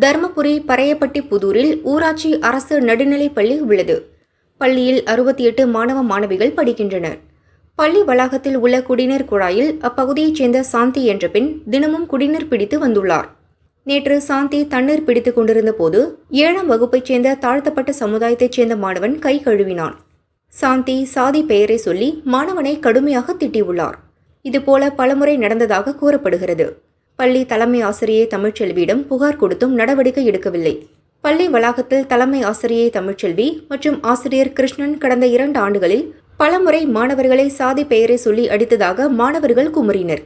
தர்மபுரி பரையப்பட்டி புதூரில் ஊராட்சி அரசு நடுநிலைப் பள்ளி உள்ளது. பள்ளியில் 68 மாணவ மாணவிகள் படிக்கின்றனர். பள்ளி வளாகத்தில் உள்ள குடிநீர் குழாயில் அப்பகுதியைச் சேர்ந்த சாந்தி என்ற பெண் தினமும் குடிநீர் பிடித்து வந்துள்ளார். நேற்று சாந்தி தண்ணீர் பிடித்துக் கொண்டிருந்த போது 7ஆம் வகுப்பைச் சேர்ந்த தாழ்த்தப்பட்ட சமுதாயத்தைச் சேர்ந்த மாணவன் கை கழுவினான். சாந்தி சாதி பெயரை சொல்லி மாணவனை கடுமையாக திட்டியுள்ளார். இதுபோல பலமுறை நடந்ததாக கூறப்படுகிறது. பள்ளி தலைமை ஆசிரியை தமிழ்ச்செல்வியிடம் புகார் கொடுத்தும் நடவடிக்கை எடுக்கவில்லை. பள்ளி வளாகத்தில் தலைமை ஆசிரியை தமிழ்ச்செல்வி மற்றும் ஆசிரியர் கிருஷ்ணன் கடந்த 2 ஆண்டுகளில் பலமுறை மாணவர்களை சாதி பெயரை சொல்லி அடித்ததாக மாணவர்கள் குமுறினர்.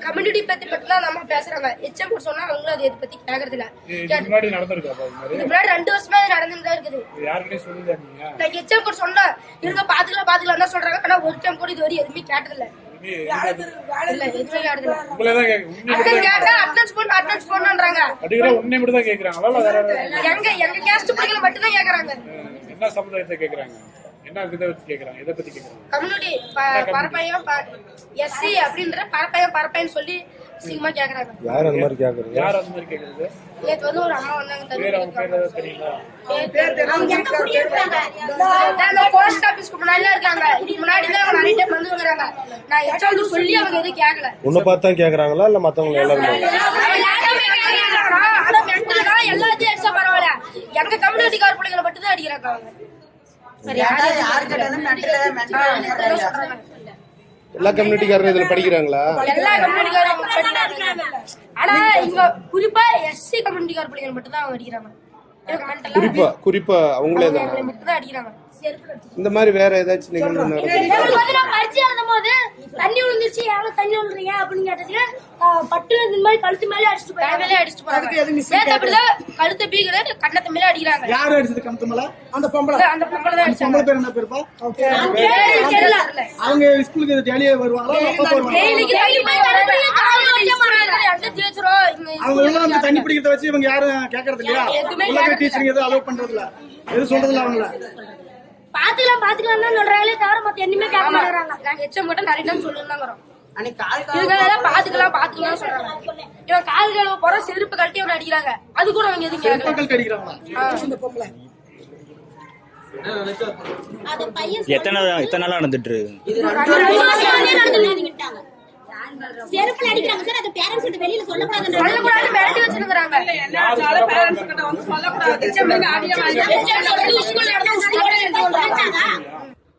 கம்யூனிட்டி பத்தி மட்டும் தான் நம்ம பேசுறாங்க. எச்எம் சொன்னா அவங்களும் அதை பத்தி கேக்குறது இல்ல. முன்னாடி 2 வருஷமா நடந்துதான் இருக்குது. எச்எம் சொன்னா இருக்க பாத்துக்கலாம் தான் சொல்றாங்க. ஆனா ஒரு டைம் கூட இது வரையும் எதுவுமே கேட்டது இல்ல. என்ன சமுதாயத்தை கேக்குறாங்க? என்ன இத கேக்குறாங்க? எதை பத்தி கேக்குறாங்க? கம்யூனிட்டி பரப்பையும் எஸ்சி அப்படின்ற பரப்பைன்னு சொல்லி சீக்கிரமா கேக்குறாங்க. யார் அந்த மாதிரி கேக்குறது? யார் அந்த மாதிரி கேக்குறது? நேத்து வந்து ஒரு அம்மா வந்தாங்க. பேர் அவங்க பேர் தெரியுமா? அவங்க எங்க குடியிருக்காங்க? நான் போஸ்ட் ஆபீஸ்க்கு முன்னாடி இருக்காங்க. இதுக்கு முன்னாடி தான் அவங்க நிறைய டைம் வந்துங்கறாங்க. நான் எச்ஓடி சொல்லி அவங்க எதுவும் கேக்கல. உன்னை பார்த்தா கேக்குறாங்களா இல்ல மத்தவங்க எல்லாரும்? ஆனா மென்டலா எல்லாத்தையும் அடிச்சா பரவாயில்ல. எங்க கம்யூனிட்டி கார் பிள்ளைகளை மட்டும் தான் அடிக்கிறாங்க அவங்க. எல்லா கம்யூனிட்டிக்காரரும் இதுல படிக்கிறாங்களா? எல்லா கம்யூனிட்டிக்காரரும் படிக்கிறாங்க. ஆனா இங்க குறிப்பா எஸ்சி கம்யூனிட்டிக்கார பிள்ளைகள் மட்டும் தான் அடிக்கிறாங்க. குறிப்பா அவங்களே தான் மட்டும் தான் அடிக்கிறாங்க. இந்த மாதிரி வேற ஏதாச்சும் நிகழ்வு நடக்குது? நான் பரிச்சை எழுதும்போது தண்ணி விழுந்துச்சு, எவ்வளவு தண்ணி விழுறீங்க அப்படின்னு கேட்டதுக்கு பட்டு இந்த மாதிரி கழுத்து மேலே அடிச்சுட்டு போறாங்க. கழுத்து பீகல கண்ணத்து மேல அடிக்கிறாங்க. யாரு அடிச்சது? கழுத்து மேல அந்த பொம்பளை தான் அடிச்சாங்க. பேர் என்ன பேருப்பா? அவங்க ஸ்கூலுக்கு டெய்லியே வருவாங்களா? அவங்க உள்ள வந்து தண்ணி பிடிக்கிறத வச்சு இவங்க யாரும் கேக்குறது இல்லையா? உள்ள டீச்சரிங் எதுவும் அலோவ் பண்றது இல்ல, எதுவும் சொல்றது இல்ல. அவங்கள பாத்துக்கலாம் தான் சொல்றாங்களே தவிர மத்த என்னமே கேட்க மாட்டேங்கிறாங்க. நாங்க எச்சம் மட்டும் நிறைய டைம் சொல்லிருந்தாங்கிறோம். பாத்துக்கலாம் சொல்றாங்க. இவன் கால் கழுவ போற செருப்பு கழட்டி இவன் அடிக்கிறாங்க. அது கூட அவங்க எதுவும் கேட்கல. எத்தனை நாளா நடந்துட்டு இருக்கு? செருப்புல அடிக்கிறாங்க சார். அது பேரண்ட்ஸ் கிட்ட வெளியில சொல்லக்கூடாது மிரட்டி வச்சிருக்காங்க.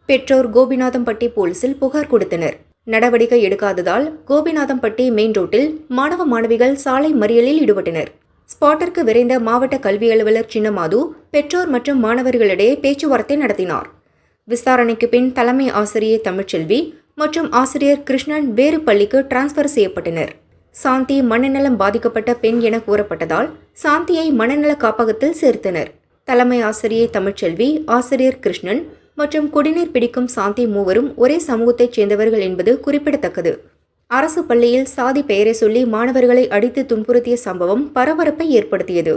பெற்றோர் கோபிநாதம்பட்டி போலீசில் புகார் கொடுத்தனர். நடவடிக்கை எடுக்காததால் கோபிநாதம்பட்டி மெயின் ரோட்டில் மாணவ மாணவிகள் சாலை மறியலில் ஈடுபட்டனர். ஸ்பாட்டிற்கு விரைந்த மாவட்ட கல்வி அலுவலர் சின்னமாது பெற்றோர் மற்றும் மாணவர்களிடையே பேச்சுவார்த்தை நடத்தினார். விசாரணைக்கு பின் தலைமை ஆசிரியை தமிழ்ச்செல்வி மற்றும் ஆசிரியர் கிருஷ்ணன் வேறு பள்ளிக்கு டிரான்ஸ்பர் செய்யப்பட்டனர். சாந்தி மனநலம் பாதிக்கப்பட்ட பெண் என கூறப்பட்டதால் சாந்தியை மனநல காப்பகத்தில் சேர்த்தனர். தலைமை ஆசிரியை தமிழ்ச்செல்வி, ஆசிரியர் கிருஷ்ணன் மற்றும் குடிநீர் பிடிக்கும் சாந்தி மூவரும் ஒரே சமூகத்தைச் சேர்ந்தவர்கள் என்பது குறிப்பிடத்தக்கது. அரசு பள்ளியில் சாதி பெயரை சொல்லி மாணவர்களை அடித்து துன்புறுத்திய சம்பவம் பரபரப்பை ஏற்படுத்தியது.